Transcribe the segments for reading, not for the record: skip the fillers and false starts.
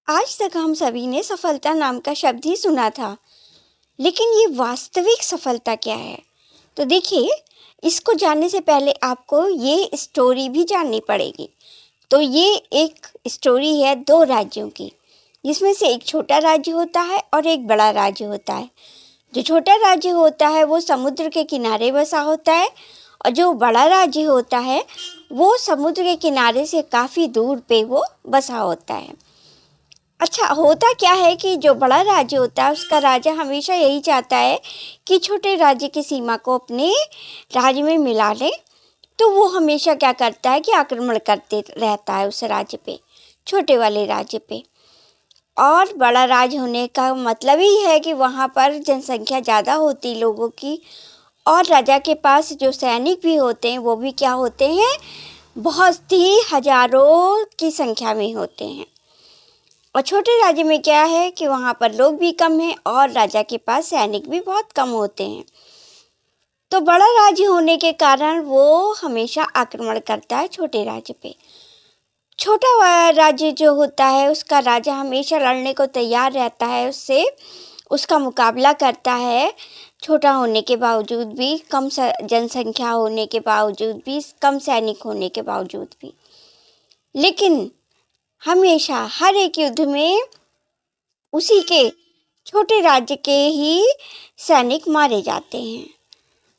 आज तक हम सभी ने सफलता नाम का शब्द ही सुना था, लेकिन ये वास्तविक सफलता क्या है? तो देखिए, इसको जानने से पहले आपको ये स्टोरी भी जाननी पड़ेगी। तो ये एक स्टोरी है 2 राज्यों की, जिसमें से एक छोटा राज्य होता है और एक बड़ा राज्य होता है। जो छोटा राज्य होता है वो समुद्र के किनारे बसा होता है और जो बड़ा राज्य होता है वो समुद्र के किनारे से काफ़ी दूर पे वो बसा होता है। अच्छा, होता क्या है कि जो बड़ा राज्य होता है उसका राजा हमेशा यही चाहता है कि छोटे राज्य की सीमा को अपने राज्य में मिला ले। तो वो हमेशा क्या करता है कि आक्रमण करते रहता है उस राज्य पे, छोटे वाले राज्य पे। और बड़ा राज्य होने का मतलब ही है कि वहाँ पर जनसंख्या ज़्यादा होती लोगों की, और राजा के पास जो सैनिक भी होते हैं वो भी क्या होते हैं, बहुत ही हजारों की संख्या में होते हैं। और छोटे राज्य में क्या है कि वहाँ पर लोग भी कम हैं और राजा के पास सैनिक भी बहुत कम होते हैं। तो बड़ा राज्य होने के कारण वो हमेशा आक्रमण करता है छोटे राज्य पे। छोटा राज्य जो होता है उसका राजा हमेशा लड़ने को तैयार रहता है, उससे उसका मुकाबला करता है। छोटा होने के बावजूद भी, कम जनसंख्या होने के बावजूद भी, कम सैनिक होने के बावजूद भी, लेकिन हमेशा हर एक युद्ध में उसी के छोटे राज्य के ही सैनिक मारे जाते हैं।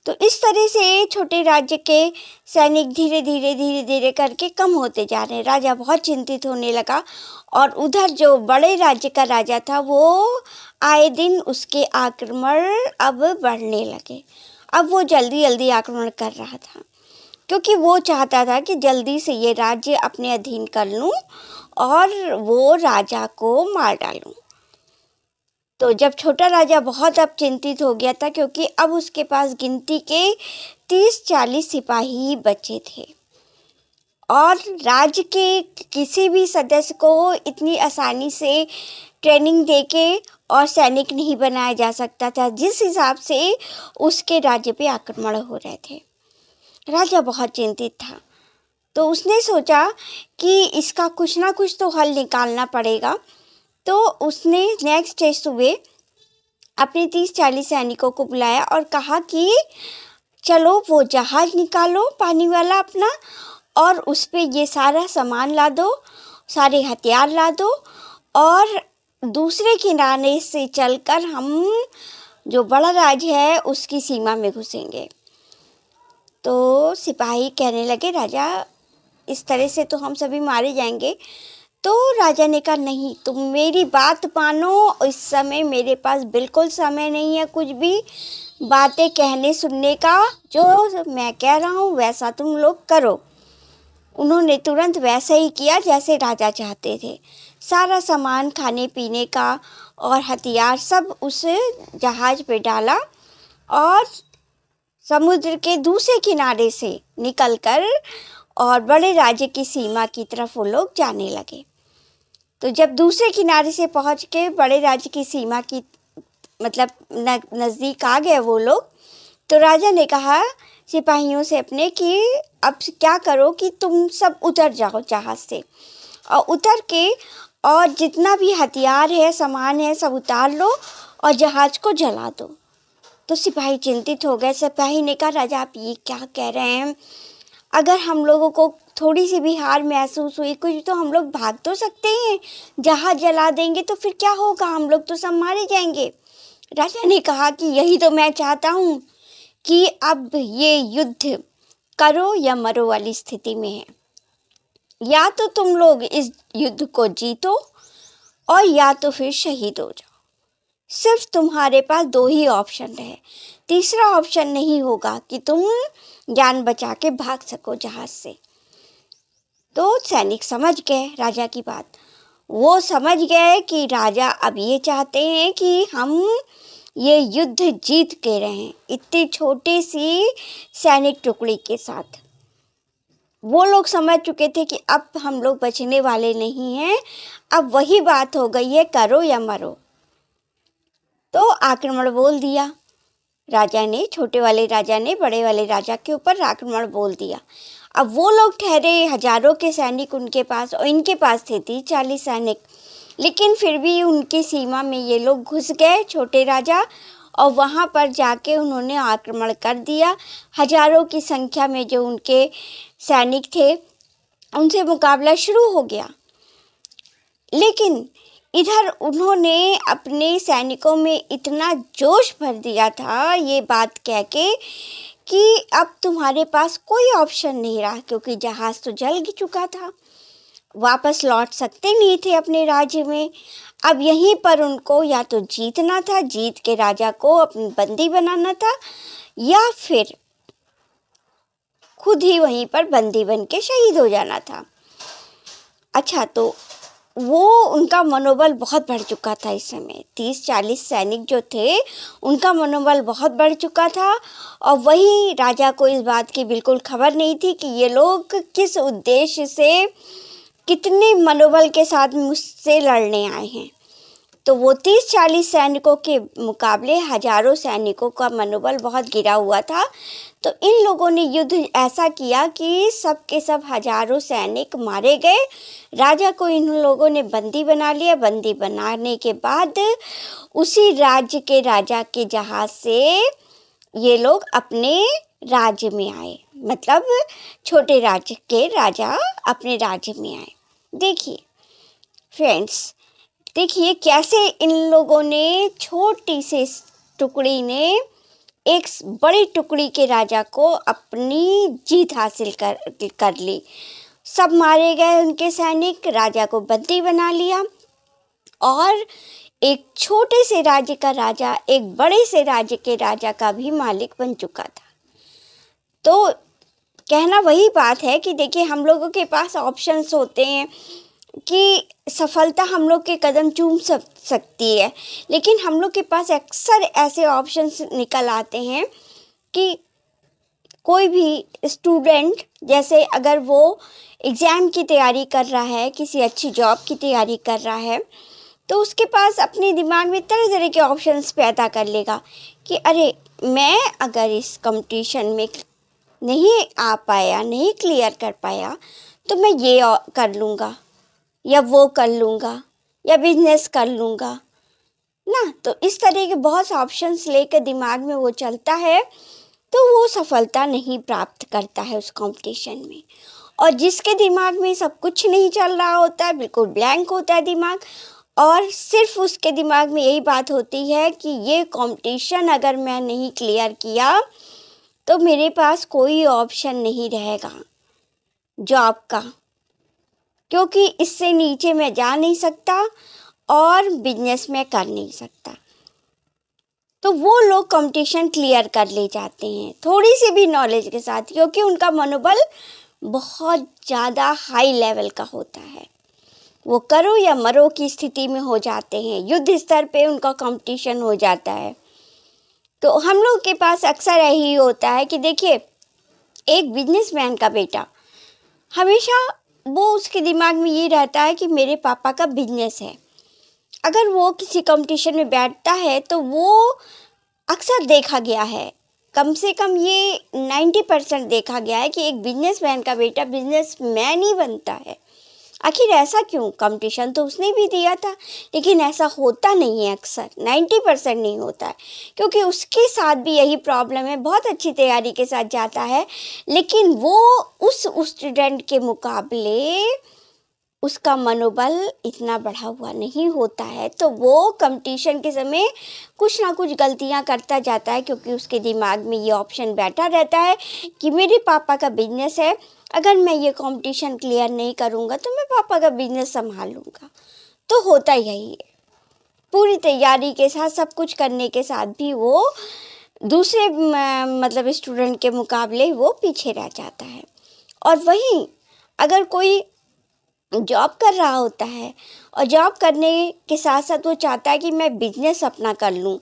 तो इस तरह से छोटे राज्य के सैनिक धीरे धीरे करके कम होते जा रहे हैं। राजा बहुत चिंतित होने लगा और उधर जो बड़े राज्य का राजा था वो आए दिन उसके आक्रमण अब बढ़ने लगे। अब वो जल्दी जल्दी आक्रमण कर रहा था, क्योंकि वो चाहता था कि जल्दी से ये राज्य अपने अधीन कर लूं और वो राजा को मार डालूं। तो जब छोटा राजा बहुत अब चिंतित हो गया था, क्योंकि अब उसके पास गिनती के 30-40 सिपाही ही बचे थे और राज्य के किसी भी सदस्य को इतनी आसानी से ट्रेनिंग देके और सैनिक नहीं बनाया जा सकता था जिस हिसाब से उसके राज्य पे आक्रमण हो रहे थे। राजा बहुत चिंतित था, तो उसने सोचा कि इसका कुछ ना कुछ तो हल निकालना पड़ेगा। तो उसने नेक्स्ट डे सुबह अपने 30-40 सैनिकों को बुलाया और कहा कि चलो वो जहाज़ निकालो पानी वाला अपना, और उस पे ये सारा सामान ला दो, सारे हथियार ला दो, और दूसरे किनारे से चलकर हम जो बड़ा राज्य है उसकी सीमा में घुसेंगे। तो सिपाही कहने लगे, राजा इस तरह से तो हम सभी मारे जाएंगे। तो राजा ने कहा, नहीं, तुम मेरी बात मानो, इस समय मेरे पास बिल्कुल समय नहीं है कुछ भी बातें कहने सुनने का। जो मैं कह रहा हूँ वैसा तुम लोग करो। उन्होंने तुरंत वैसा ही किया जैसे राजा चाहते थे। सारा सामान खाने पीने का और हथियार सब उस जहाज पे डाला और समुद्र के दूसरे किनारे से निकलकर और बड़े राज्य की सीमा की तरफ वो लोग जाने लगे। तो जब दूसरे किनारे से पहुंच के बड़े राज्य की सीमा की मतलब नज़दीक आ गए वो लोग, तो राजा ने कहा सिपाहियों से अपने कि अब क्या करो कि तुम सब उतर जाओ जहाज़ से, और उतर के और जितना भी हथियार है सामान है सब उतार लो और जहाज़ को जला दो। तो सिपाही चिंतित हो गए। सिपाही ने कहा, राजा आप ये क्या कह रहे हैं? अगर हम लोगों को थोड़ी सी भी हार महसूस हुई कुछ तो हम लोग भाग तो सकते हैं, जहाज जला देंगे तो फिर क्या होगा, हम लोग तो सब मारे जाएंगे। राजा ने कहा कि यही तो मैं चाहता हूँ कि अब ये युद्ध करो या मरो वाली स्थिति में है। या तो तुम लोग इस युद्ध को जीतो और या तो फिर शहीद हो जाओ। सिर्फ तुम्हारे पास 2 ही ऑप्शन रहे, तीसरा ऑप्शन नहीं होगा कि तुम जान बचा के भाग सको जहाज से। तो सैनिक समझ गए राजा की बात। वो समझ गए कि राजा अब ये चाहते हैं कि हम ये युद्ध जीत के रहें इतनी छोटी सी सैनिक टुकड़ी के साथ। वो लोग समझ चुके थे कि अब हम लोग बचने वाले नहीं हैं, अब वही बात हो गई है, करो या मरो। तो आक्रमण बोल दिया राजा ने, छोटे वाले राजा ने बड़े वाले राजा के ऊपर आक्रमण बोल दिया। अब वो लोग ठहरे हजारों के सैनिक उनके पास, और इनके पास थे 30-40 सैनिक। लेकिन फिर भी उनकी सीमा में ये लोग घुस गए, छोटे राजा, और वहाँ पर जाके उन्होंने आक्रमण कर दिया। हजारों की संख्या में जो उनके सैनिक थे उनसे मुकाबला शुरू हो गया। लेकिन इधर उन्होंने अपने सैनिकों में इतना जोश भर दिया था ये बात कह के कि अब तुम्हारे पास कोई ऑप्शन नहीं रहा, क्योंकि जहाज़ तो जल चुका था, वापस लौट सकते नहीं थे अपने राज्य में। अब यहीं पर उनको या तो जीतना था, जीत के राजा को अपनी बंदी बनाना था, या फिर खुद ही वहीं पर बंदी बन के शहीद हो जाना था। अच्छा, तो वो उनका मनोबल बहुत बढ़ चुका था इस समय। 30-40 सैनिक जो थे उनका मनोबल बहुत बढ़ चुका था, और वही राजा को इस बात की बिल्कुल खबर नहीं थी कि ये लोग किस उद्देश्य से, कितने मनोबल के साथ मुझसे लड़ने आए हैं। तो वो 30-40 सैनिकों के मुकाबले हजारों सैनिकों का मनोबल बहुत गिरा हुआ था। तो इन लोगों ने युद्ध ऐसा किया कि सब के सब हजारों सैनिक मारे गए। राजा को इन लोगों ने बंदी बना लिया। बंदी बनाने के बाद उसी राज्य के राजा के जहाज़ से ये लोग अपने राज्य में आए, मतलब छोटे राज्य के राजा अपने राज्य में आए। देखिए फ्रेंड्स, देखिए कैसे इन लोगों ने, छोटी सी टुकड़ी ने एक बड़ी टुकड़ी के राजा को अपनी जीत हासिल कर ली। सब मारे गए उनके सैनिक, राजा को बंदी बना लिया, और एक छोटे से राज्य का राजा एक बड़े से राज्य के राजा का भी मालिक बन चुका था। तो कहना वही बात है कि देखिए, हम लोगों के पास ऑप्शंस होते हैं कि सफलता हम लोग के कदम चूम सकती है, लेकिन हम लोग के पास अक्सर ऐसे ऑप्शंस निकल आते हैं कि कोई भी स्टूडेंट, जैसे अगर वो एग्ज़ाम की तैयारी कर रहा है, किसी अच्छी जॉब की तैयारी कर रहा है, तो उसके पास अपने दिमाग में तरह तरह के ऑप्शंस पैदा कर लेगा कि अरे, मैं अगर इस कंपटीशन में नहीं आ पाया, नहीं क्लियर कर पाया, तो मैं ये कर लूँगा, या वो कर लूँगा, या बिजनेस कर लूँगा ना। तो इस तरह के बहुत ऑप्शंस लेकर दिमाग में वो चलता है, तो वो सफलता नहीं प्राप्त करता है उस कंपटीशन में। और जिसके दिमाग में सब कुछ नहीं चल रहा होता है, बिल्कुल ब्लैंक होता है दिमाग, और सिर्फ उसके दिमाग में यही बात होती है कि ये कंपटीशन अगर मैं नहीं क्लियर किया तो मेरे पास कोई ऑप्शन नहीं रहेगा जॉब का, क्योंकि इससे नीचे मैं जा नहीं सकता और बिजनेस में कर नहीं सकता। तो वो लोग कंपटीशन क्लियर कर ले जाते हैं थोड़ी सी भी नॉलेज के साथ, क्योंकि उनका मनोबल बहुत ज़्यादा हाई लेवल का होता है। वो करो या मरो की स्थिति में हो जाते हैं, युद्ध स्तर पे उनका कंपटीशन हो जाता है। तो हम लोग के पास अक्सर यही होता है कि देखिए, एक बिजनेसमैन का बेटा हमेशा, वो उसके दिमाग में ये रहता है कि मेरे पापा का बिजनेस है। अगर वो किसी कंपटीशन में बैठता है तो वो अक्सर देखा गया है, कम से कम ये 90% देखा गया है कि एक बिजनेसमैन का बेटा बिजनेसमैन ही बनता है। आखिर ऐसा क्यों? कंपटीशन तो उसने भी दिया था, लेकिन ऐसा होता नहीं है, अक्सर 90% नहीं होता है, क्योंकि उसके साथ भी यही प्रॉब्लम है। बहुत अच्छी तैयारी के साथ जाता है, लेकिन वो उस स्टूडेंट के मुकाबले उसका मनोबल इतना बढ़ा हुआ नहीं होता है, तो वो कंपटीशन के समय कुछ ना कुछ गलतियां करता जाता है, क्योंकि उसके दिमाग में ये ऑप्शन बैठा रहता है कि मेरे पापा का बिजनेस है, अगर मैं ये कंपटीशन क्लियर नहीं करूँगा तो मैं पापा का बिजनेस संभाल लूँगा। तो होता यही है, पूरी तैयारी के साथ, सब कुछ करने के साथ भी वो दूसरे मतलब स्टूडेंट के मुकाबले वो पीछे रह जाता है। और वहीं अगर कोई जॉब कर रहा होता है और जॉब करने के साथ साथ वो चाहता है कि मैं बिजनेस अपना कर लूँ,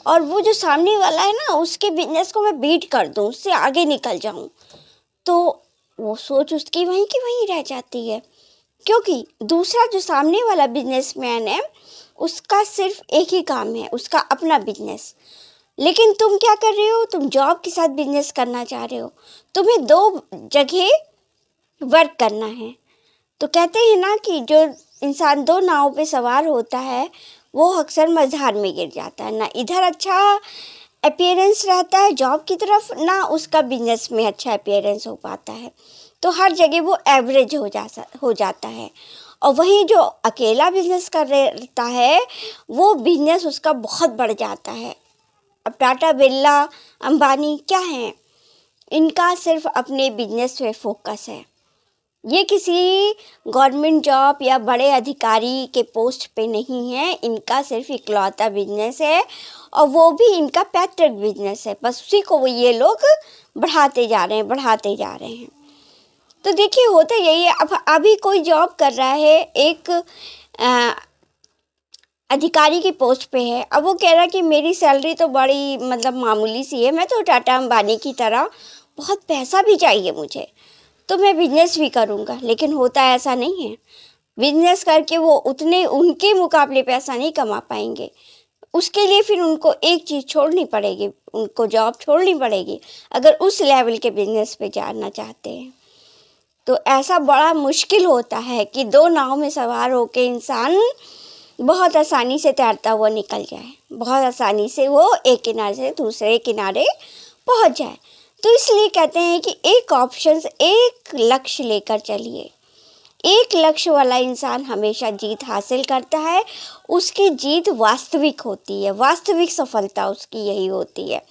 और वो जो सामने वाला है ना, उसके बिजनेस को मैं बीट कर दूँ, उससे आगे निकल जाऊँ, तो वो सोच उसकी वहीं की वहीं रह जाती है। क्योंकि दूसरा जो सामने वाला बिजनेसमैन है, उसका सिर्फ एक ही काम है, उसका अपना बिजनेस। लेकिन तुम क्या कर रहे हो? तुम जॉब के साथ बिजनेस करना चाह रहे हो, तुम्हें 2 जगह वर्क करना है। तो कहते हैं ना कि जो इंसान दो नाव पे सवार होता है वो अक्सर मझधार में गिर जाता है। ना इधर अच्छा अपीयरेंस रहता है जॉब की तरफ, ना उसका बिजनेस में अच्छा अपीयरेंस हो पाता है। तो हर जगह वो एवरेज हो जाता है। और वहीं जो अकेला बिजनेस कर रहता है वो बिजनेस उसका बहुत बढ़ जाता है। अब टाटा, बिरला, अंबानी क्या हैं, इनका सिर्फ अपने बिजनेस पे फोकस है। ये किसी गवर्नमेंट जॉब या बड़े अधिकारी के पोस्ट पे नहीं है, इनका सिर्फ इकलौता बिजनेस है और वो भी इनका पैतृक बिजनेस है। बस उसी को ये लोग बढ़ाते जा रहे हैं। तो देखिए होता यही है। अब अभी कोई जॉब कर रहा है, एक अधिकारी की पोस्ट पे है। अब वो कह रहा है कि मेरी सैलरी तो बड़ी मतलब मामूली सी है, मैं तो टाटा अंबानी की तरह बहुत पैसा भी चाहिए मुझे, तो मैं बिजनेस भी करूँगा। लेकिन होता ऐसा नहीं है। बिजनेस करके वो उतने उनके मुकाबले पैसा नहीं कमा पाएंगे। उसके लिए फिर उनको एक चीज़ छोड़नी पड़ेगी, उनको जॉब छोड़नी पड़ेगी अगर उस लेवल के बिजनेस पे जाना चाहते हैं। तो ऐसा बड़ा मुश्किल होता है कि दो नाव में सवार होकर इंसान बहुत आसानी से तैरता हुआ निकल जाए, बहुत आसानी से वो एक किनारे से दूसरे किनारे पहुंच जाए। तो इसलिए कहते हैं कि एक ऑप्शन, एक लक्ष्य लेकर चलिए। एक लक्ष्य वाला इंसान हमेशा जीत हासिल करता है, उसकी जीत वास्तविक होती है, वास्तविक सफलता उसकी यही होती है।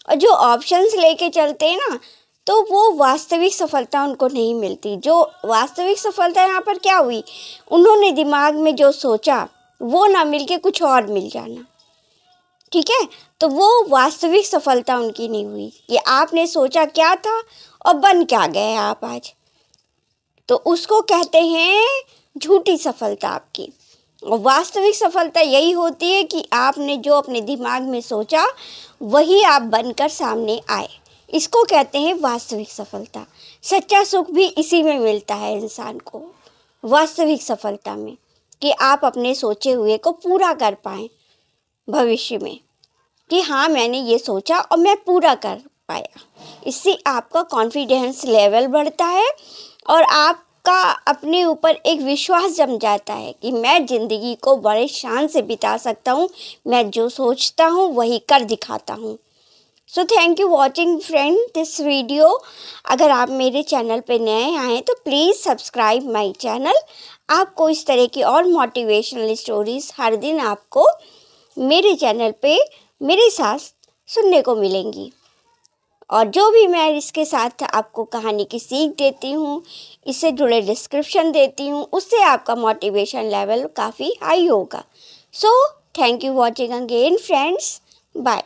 और जो ऑप्शंस लेके चलते हैं ना, तो वो वास्तविक सफलता उनको नहीं मिलती। जो वास्तविक सफलता यहाँ पर क्या हुई, उन्होंने दिमाग में जो सोचा वो ना मिल के कुछ और मिल जाना, ठीक है, तो वो वास्तविक सफलता उनकी नहीं हुई। कि आपने सोचा क्या था और बन क्या गए आप आज, तो उसको कहते हैं झूठी सफलता आपकी। और वास्तविक सफलता यही होती है कि आपने जो अपने दिमाग में सोचा वही आप बनकर सामने आए, इसको कहते हैं वास्तविक सफलता। सच्चा सुख भी इसी में मिलता है इंसान को, वास्तविक सफलता में, कि आप अपने सोचे हुए को पूरा कर पाएँ भविष्य में, कि हाँ मैंने ये सोचा और मैं पूरा कर पाया। इससे आपका कॉन्फिडेंस लेवल बढ़ता है और आपका अपने ऊपर एक विश्वास जम जाता है कि मैं ज़िंदगी को बड़े शान से बिता सकता हूँ, मैं जो सोचता हूँ वही कर दिखाता हूँ। सो thank you watching friend this video. अगर आप मेरे चैनल पे नए आए तो प्लीज़ सब्सक्राइब माय चैनल। आपको इस तरह की और मोटिवेशनल स्टोरीज़ हर दिन आपको मेरे चैनल पे मेरे साथ सुनने को मिलेंगी। और जो भी मैं इसके साथ आपको कहानी की सीख देती हूँ, इससे जुड़े डिस्क्रिप्शन देती हूँ, उससे आपका मोटिवेशन लेवल काफ़ी हाई होगा। So thank you watching again friends, bye.